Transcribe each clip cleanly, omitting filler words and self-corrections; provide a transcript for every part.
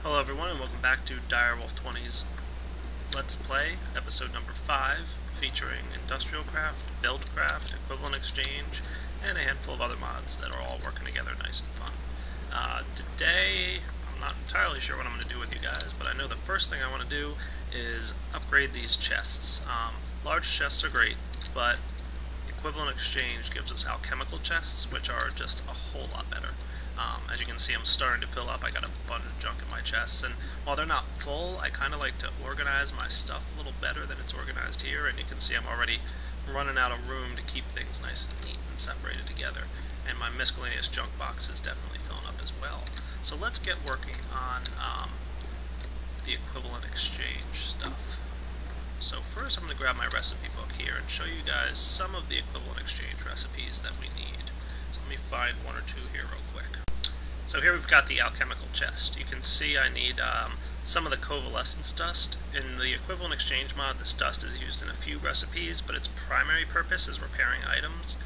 Hello everyone and welcome back to Direwolf20's Let's Play, episode number 5, featuring Industrial Craft, BuildCraft, Equivalent Exchange, and a handful of other mods that are all working together nice and fun. Today, I'm not entirely sure what I'm going to do with you guys, but I know the first thing I want to do is upgrade these chests. Large chests are great, but Equivalent Exchange gives us alchemical chests, which are just a whole lot better. As you can see, I'm starting to fill up. I got a bunch of junk in my chests, and while they're not full, I kind of like to organize my stuff a little better than it's organized here, and you can see I'm already running out of room to keep things nice and neat and separated together, and my miscellaneous junk box is definitely filling up as well. So let's get working on the Equivalent Exchange stuff. So first I'm going to grab my recipe book here and show you guys some of the Equivalent Exchange recipes that we need. So let me find one or two here real quick. So here we've got the alchemical chest. You can see I need some of the covalescence dust. In the Equivalent Exchange mod, this dust is used in a few recipes, but its primary purpose is repairing items.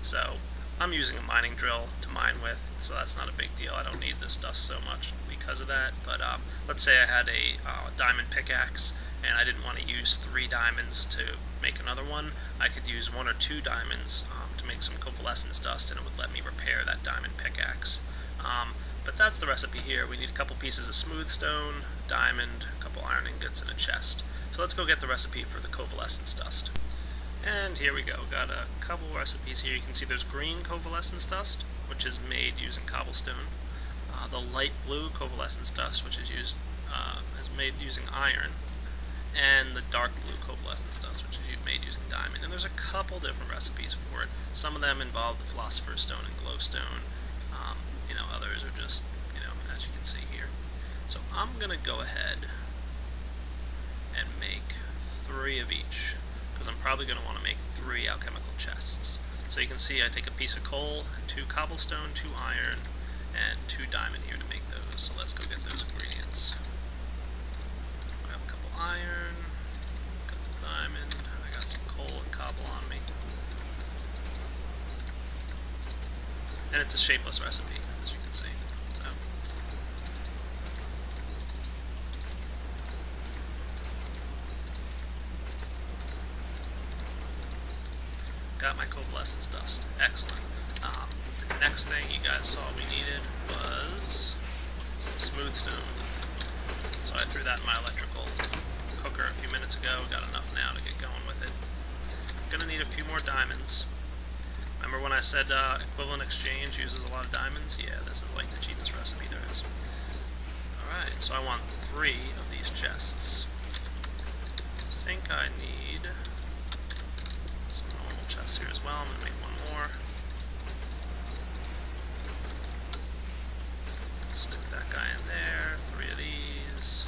So I'm using a mining drill to mine with, so that's not a big deal. I don't need this dust so much because of that. But let's say I had a diamond pickaxe, and I didn't want to use 3 diamonds to make another one. I could use 1 or 2 diamonds to make some covalescence dust, and it would let me repair that diamond pickaxe. But that's the recipe here. We need a couple pieces of smooth stone, diamond, a couple iron ingots, and a chest. So let's go get the recipe for the covalescence dust. And here we go. Got a couple recipes here. You can see there's green covalescence dust, which is made using cobblestone. The light blue covalescence dust, which is made using iron. And the dark blue covalescence dust, which is made using diamond. And there's a couple different recipes for it. Some of them involve the philosopher's stone and glowstone. Others are just, as you can see here. So I'm going to go ahead and make 3 of each, because I'm probably going to want to make 3 alchemical chests. So you can see I take a piece of coal, 2 cobblestone, 2 iron, and 2 diamond here to make those. So let's go get those ingredients. Grab a couple iron, a couple diamond, I got some coal and cobble on me. And it's a shapeless recipe, as you can see. So got my covalescence dust. Excellent. The next thing you guys saw we needed was some smooth stone. So I threw that in my electrical cooker a few minutes ago. Got enough now to get going with it. Gonna need a few more diamonds. Remember when I said Equivalent Exchange uses a lot of diamonds? Yeah, this is like the cheapest recipe there is. Alright, so I want 3 of these chests. I think I need some normal chests here as well. I'm going to make 1 more. Stick that guy in there. 3 of these.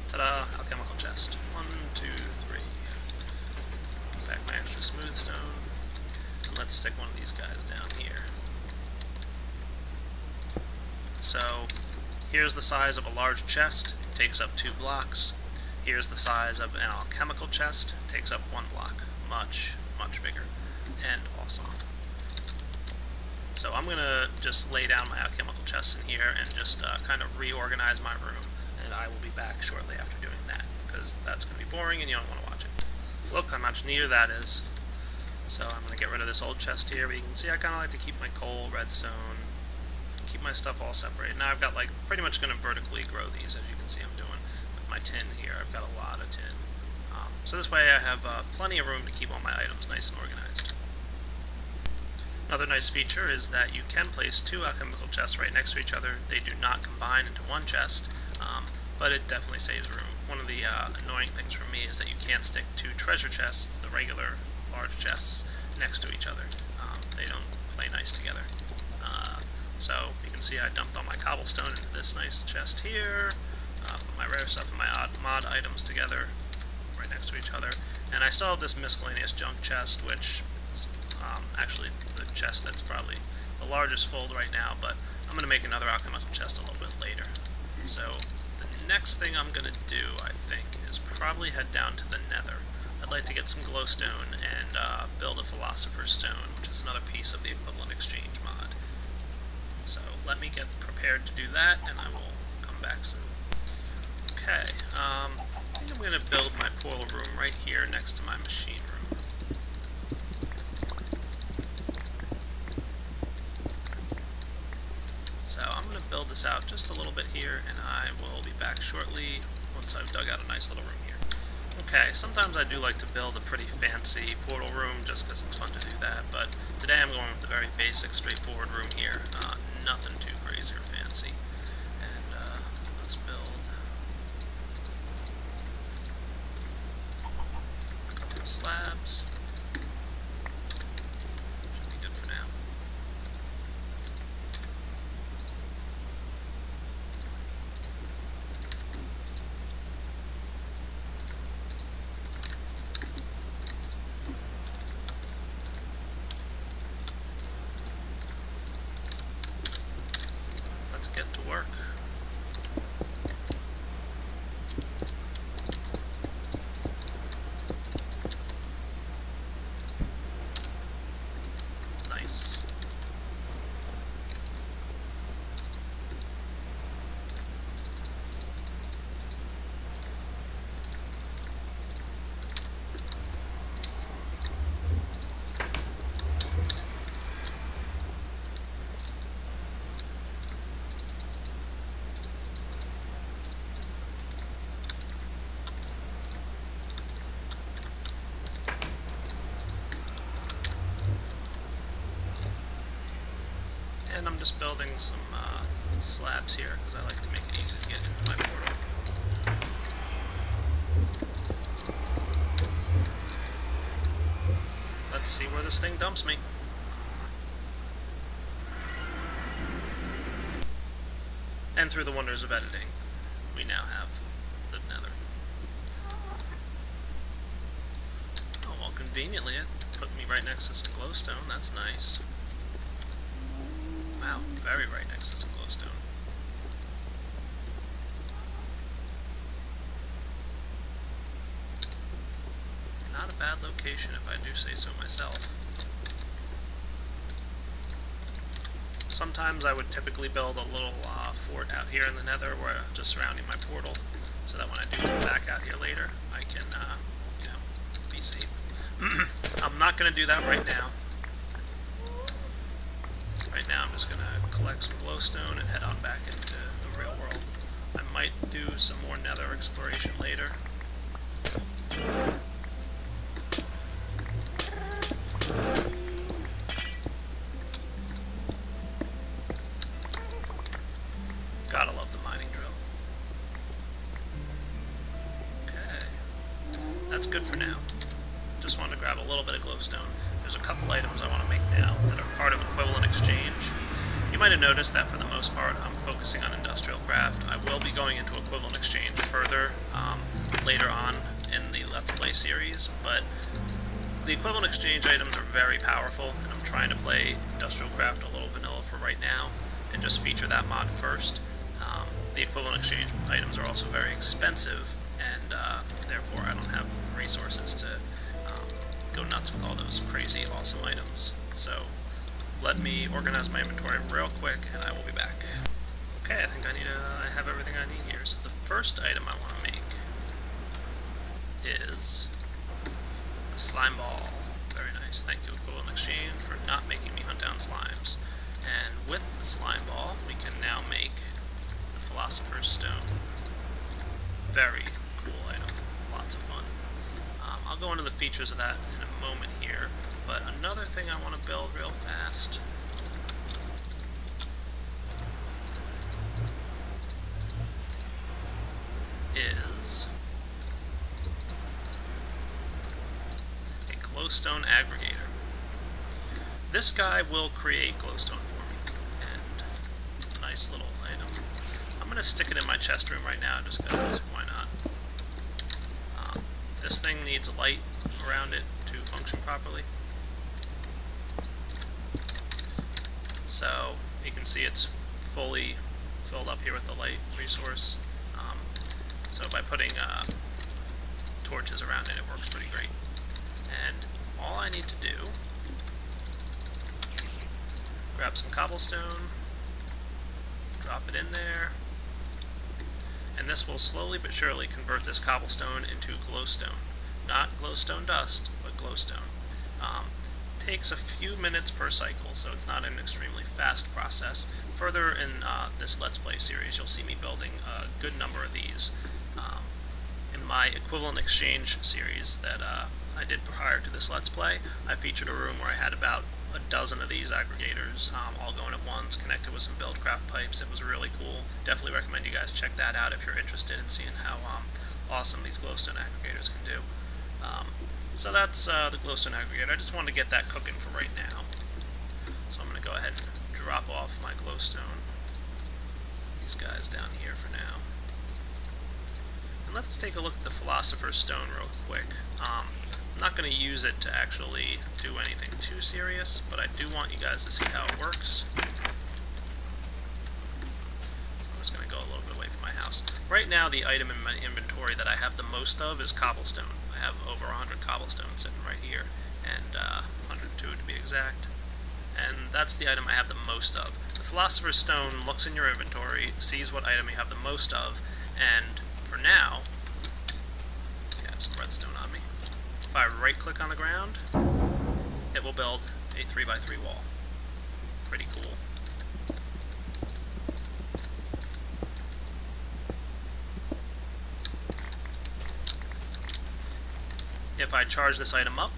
Ta-da! Alchemical chest. 1, 2, 3. Back my extra smooth stone. And let's stick one of these guys down here. So, here's the size of a large chest. It takes up 2 blocks. Here's the size of an alchemical chest. It takes up 1 block. Much, much bigger. And awesome. So I'm going to just lay down my alchemical chests in here and just kind of reorganize my room. And I will be back shortly after doing that, because that's going to be boring and you don't want to watch it. Look how much neater that is. So I'm going to get rid of this old chest here, but you can see I kind of like to keep my coal, redstone, keep my stuff all separated. Now I've got pretty much going to vertically grow these, as you can see I'm doing with my tin here. I've got a lot of tin. So this way I have plenty of room to keep all my items nice and organized. Another nice feature is that you can place 2 alchemical chests right next to each other. They do not combine into 1 chest. But it definitely saves room. One of the annoying things for me is that you can't stick 2 treasure chests, the regular large chests, next to each other. They don't play nice together. So you can see I dumped all my cobblestone into this nice chest here, put my rare stuff and my mod items together, right next to each other. And I still have this miscellaneous junk chest, which is actually the chest that's probably the largest fold right now, but I'm going to make another alchemical chest a little bit later. So the next thing I'm going to do, I think, is probably head down to the Nether. I'd I'd like to get some glowstone and build a Philosopher's Stone, which is another piece of the Equivalent Exchange mod. So let me get prepared to do that, and I will come back soon. Okay, I think I'm going to build my portal room right here next to my machine room. So I'm going to build this out just a little bit here, and I will be back shortly once I've dug out a nice little room here. Okay, sometimes I do like to build a pretty fancy portal room just because it's fun to do that, but today I'm going with the very basic, straightforward room here. Nothing too crazy or fancy. And let's build a couple of slabs. Should be good for now. Let's get to work. Nice. And I'm just building some slabs here because I like to make it easy to get into my portal. Let's see where this thing dumps me. And through the wonders of editing, we now have the nether. Oh, well, conveniently it put me right next to some glowstone. That's nice. Wow, very right next to some glowstone. Not a bad location if I do say so myself. Sometimes I would typically build a little fort out here in the nether where just surrounding my portal, so that when I do come back out here later, I can, you know, be safe. I'm not going to do that right now. Right now I'm just going to collect some glowstone and head on back into the real world. I might do some more nether exploration later. Gotta love the mining drill. Okay. That's good for now. Just wanted to grab a little bit of glowstone. There's a couple items I want to make now that are part of Equivalent Exchange. You might have noticed that for the most part I'm focusing on industrial craft. I will be going into Equivalent Exchange further later on in the Let's Play series, but the Equivalent Exchange items are very powerful, and I'm trying to play industrial craft a little vanilla for right now and just feature that mod first. The Equivalent Exchange items are also very expensive, and therefore I don't have resources to go nuts with all those crazy awesome items. So let me organize my inventory real quick and I will be back. Okay, I think I have everything I need here. So the first item I want to make is a slime ball. Very nice. Thank you, Equivalent Exchange, for not making me hunt down slimes. And with the slime ball, we can now make the Philosopher's Stone. Very cool item. Lots of fun. I'll go into the features of that in a moment here, but another thing I want to build real fast is a glowstone aggregator. This guy will create glowstone for me, and a nice little item. I'm going to stick it in my chest room right now just because, why not? This thing needs light around it to function properly. So you can see it's fully filled up here with the light resource. So by putting torches around it, it works pretty great. And all I need to do, grab some cobblestone, drop it in there, and this will slowly but surely convert this cobblestone into glowstone. Not glowstone dust, but glowstone. Takes a few minutes per cycle, so it's not an extremely fast process. Further in this Let's Play series, you'll see me building a good number of these. In my equivalent exchange series that I did prior to this Let's Play, I featured a room where I had about a dozen of these aggregators, all going at once, connected with some BuildCraft pipes. It was really cool. Definitely recommend you guys check that out if you're interested in seeing how awesome these glowstone aggregators can do. So that's the glowstone aggregator. I just wanted to get that cooking for right now. So I'm going to go ahead and drop off my glowstone. These guys down here for now. And let's take a look at the Philosopher's Stone real quick. I'm not going to use it to actually do anything too serious, but I do want you guys to see how it works. So I'm just going to go a little bit away from my house. Right now, the item in my inventory that I have the most of is cobblestone. I have over 100 cobblestone sitting right here, and 102 to be exact. And that's the item I have the most of. The Philosopher's Stone looks in your inventory, sees what item you have the most of, and for now, I have some redstone on me. If I right-click on the ground, it will build a 3x3 wall. Pretty cool. If I charge this item up,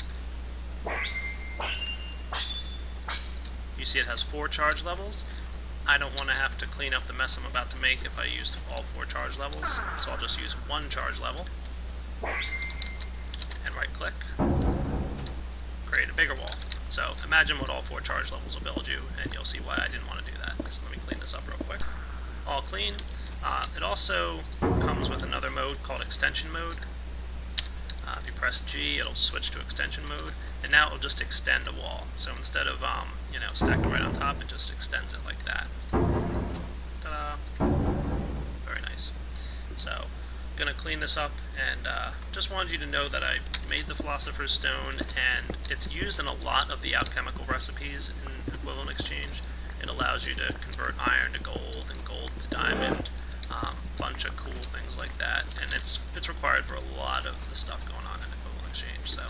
you see it has 4 charge levels. I don't want to have to clean up the mess I'm about to make if I use all 4 charge levels, so I'll just use 1 charge level, and right click, create a bigger wall. So imagine what all 4 charge levels will build you, and you'll see why I didn't want to do that. So let me clean this up real quick. All clean. It also comes with another mode called extension mode. If you press G, it'll switch to extension mode, and now it'll just extend a wall. So instead of stacking right on top, it just extends it like that. Ta-da! Very nice. So, I'm gonna clean this up, and just wanted you to know that I made the Philosopher's Stone, and it's used in a lot of the alchemical recipes in Equivalent Exchange. It allows you to convert iron to gold and gold to diamond. Bunch of cool things like that, and it's required for a lot of the stuff going on in Equivalent Exchange. So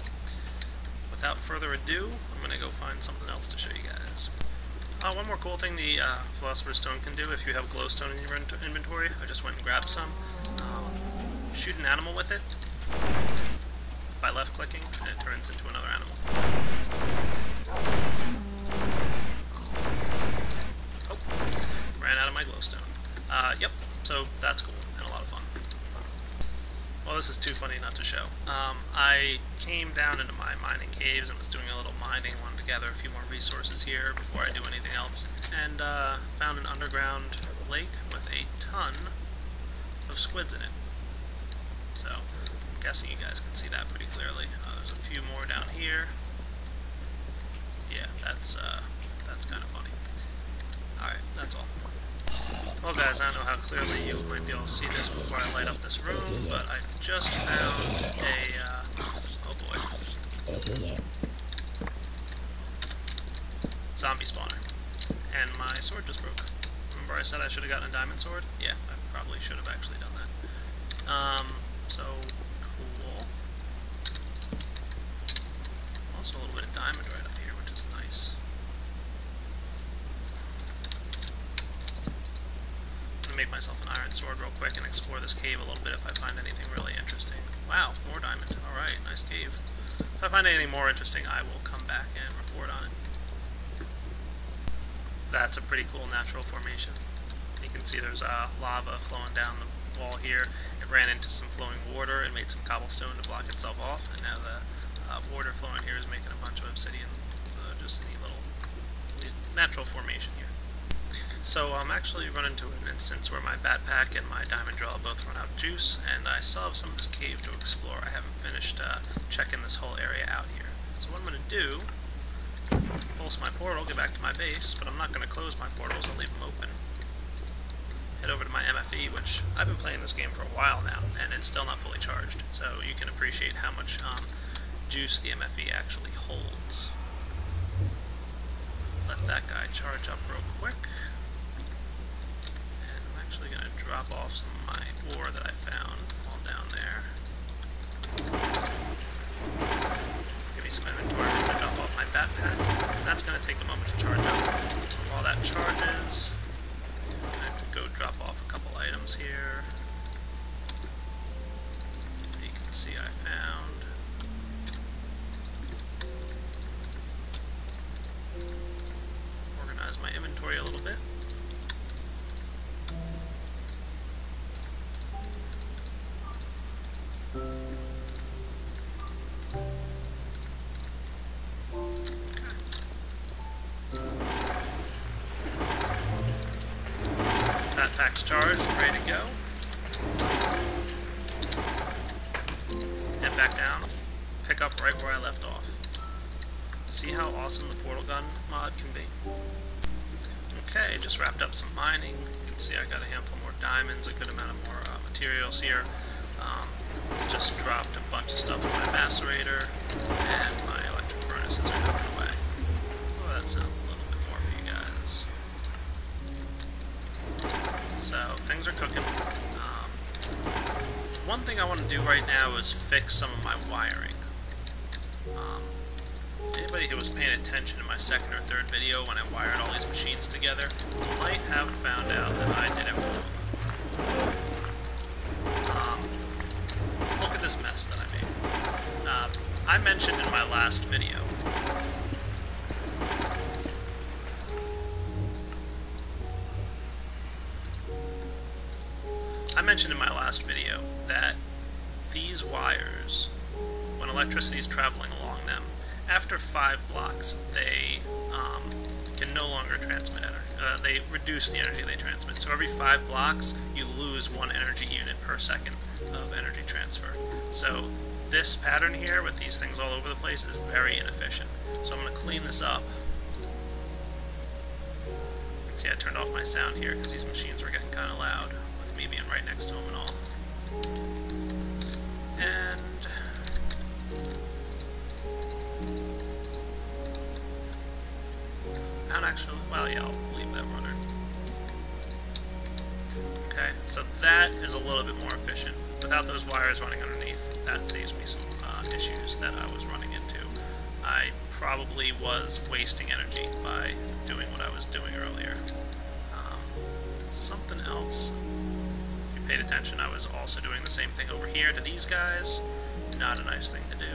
without further ado, I'm going to go find something else to show you guys. One more cool thing the Philosopher's Stone can do if you have glowstone in your inventory. I just went and grabbed some. Shoot an animal with it by left clicking, and it turns into another animal. Oh, ran out of my glowstone. Yep. So that's cool and a lot of fun. Well, this is too funny not to show. I came down into my mining caves and was doing a little mining, wanted to gather a few more resources here before I do anything else, and found an underground lake with a ton of squids in it. So I'm guessing you guys can see that pretty clearly. There's a few more down here. Yeah, that's kind of funny. Alright, that's all. Well guys, I don't know how clearly you might be able to see this before I light up this room, but I just found a, oh boy, zombie spawner, and my sword just broke. Remember I said I should have gotten a diamond sword? Yeah, I probably should have actually done that. So, cool. Also a little bit of diamond right up here, which is nice. Make myself an iron sword real quick and explore this cave a little bit if I find anything really interesting. Wow, more diamond. Alright, nice cave. If I find anything more interesting, I will come back and report on it. That's a pretty cool natural formation. You can see there's lava flowing down the wall here. It ran into some flowing water and made some cobblestone to block itself off, and now the water flowing here is making a bunch of obsidian. So just a neat little natural formation here. So I'm actually run into an instance where my backpack and my diamond drill both run out of juice, and I still have some of this cave to explore. I haven't finished checking this whole area out here. So what I'm going to do, pulse my portal, get back to my base, but I'm not going to close my portals, I'll leave them open. head over to my MFE, which I've been playing this game for a while now, and it's still not fully charged. So you can appreciate how much juice the MFE actually holds. Let that guy charge up real quick. And I'm actually going to drop off some of my ore that I found all down there. Give me some inventory. I'm going to drop off my backpack. And that's going to take a moment to charge up. While that charges, I'm going to go drop off a couple items here. You can see I found my inventory a little bit. Backpack's charged and ready to go. Head back down, pick up right where I left off. See how awesome the portal gun mod can be? Okay, just wrapped up some mining. You can see I got a handful more diamonds, a good amount of more materials here. Just dropped a bunch of stuff in my macerator, and my electric furnaces are cooking away. Oh, that sounds a little bit more for you guys. So, things are cooking. One thing I want to do right now is fix some of my wiring. Anybody who was paying attention to my second or third video when I wired all these machines together might have found out that I did it wrong. Look at this mess that I made. I mentioned in my last video that these wires, when electricity is traveling along them, after 5 blocks, they can no longer transmit energy. They reduce the energy they transmit. So every 5 blocks, you lose 1 energy unit per second of energy transfer. So this pattern here, with these things all over the place, is very inefficient. So I'm going to clean this up. See, I turned off my sound here because these machines were getting kind of loud, with me being right next to them and all. And actually, well, yeah, I'll leave that running. Okay, so that is a little bit more efficient. Without those wires running underneath, that saves me some issues that I was running into. I probably was wasting energy by doing what I was doing earlier. Something else, if you paid attention, I was also doing the same thing over here to these guys. Not a nice thing to do.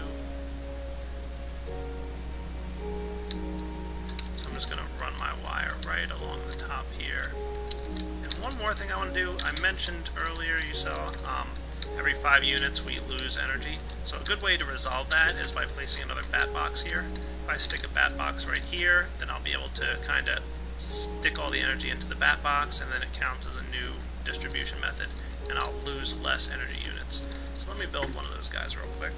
I'm just going to run my wire right along the top here. And one more thing I want to do, I mentioned earlier, you saw, every 5 units we lose energy. So a good way to resolve that is by placing another bat box here. If I stick a bat box right here, then I'll be able to kind of stick all the energy into the bat box, and then it counts as a new distribution method, and I'll lose less energy units. So let me build one of those guys real quick.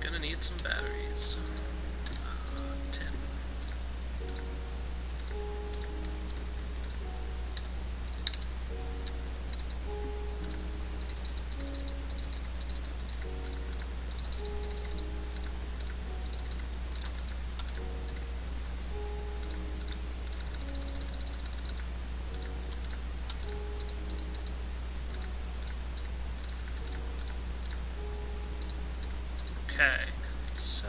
Gonna need some batteries. 10. Okay, so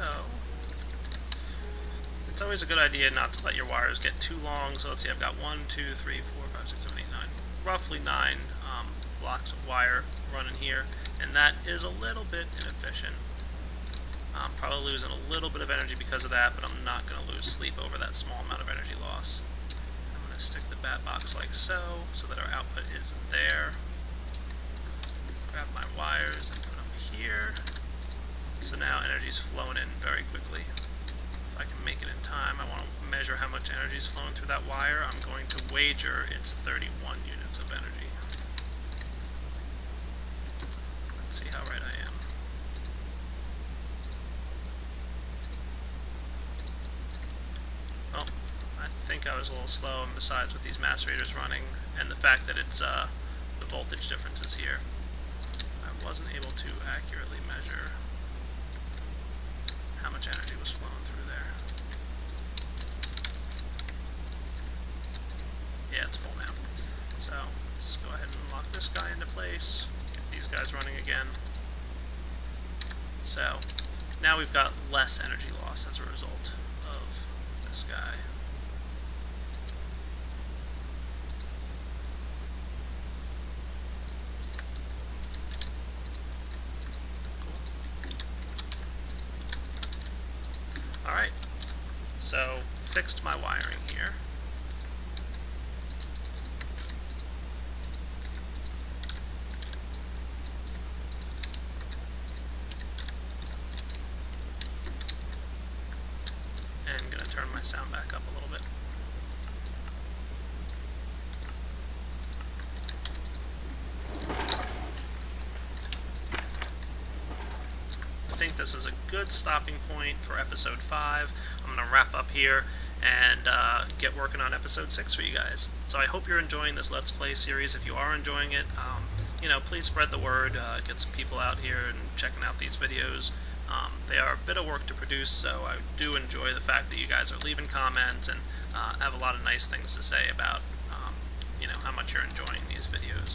it's always a good idea not to let your wires get too long. So let's see, I've got 1, 2, 3, 4, 5, 6, 7, 8, 9, roughly 9 blocks of wire running here, and that is a little bit inefficient. I'm probably losing a little bit of energy because of that, but I'm not going to lose sleep over that small amount of energy loss. I'm going to stick the bat box like so that our output is there. Grab my wires and put them here. So now energy's flowing in very quickly. If I can make it in time, I want to measure how much energy is flowing through that wire. I'm going to wager it's 31 units of energy. Let's see how right I am. Well, I think I was a little slow, and besides with these macerators running and the fact that it's the voltage differences here, I wasn't able to accurately measure how much energy was flowing through there. Yeah, it's full now. So let's just go ahead and lock this guy into place, get these guys running again. So now we've got less energy loss as a result of this guy. Alright, so fixed my wiring here. And gonna turn my sound back up a little bit. I think this is a good stopping point for episode 5. I'm going to wrap up here and get working on episode 6 for you guys. So I hope you're enjoying this Let's Play series. If you are enjoying it, you know, please spread the word, get some people out here and checking out these videos. They are a bit of work to produce, so I do enjoy the fact that you guys are leaving comments and have a lot of nice things to say about, you know, how much you're enjoying these videos.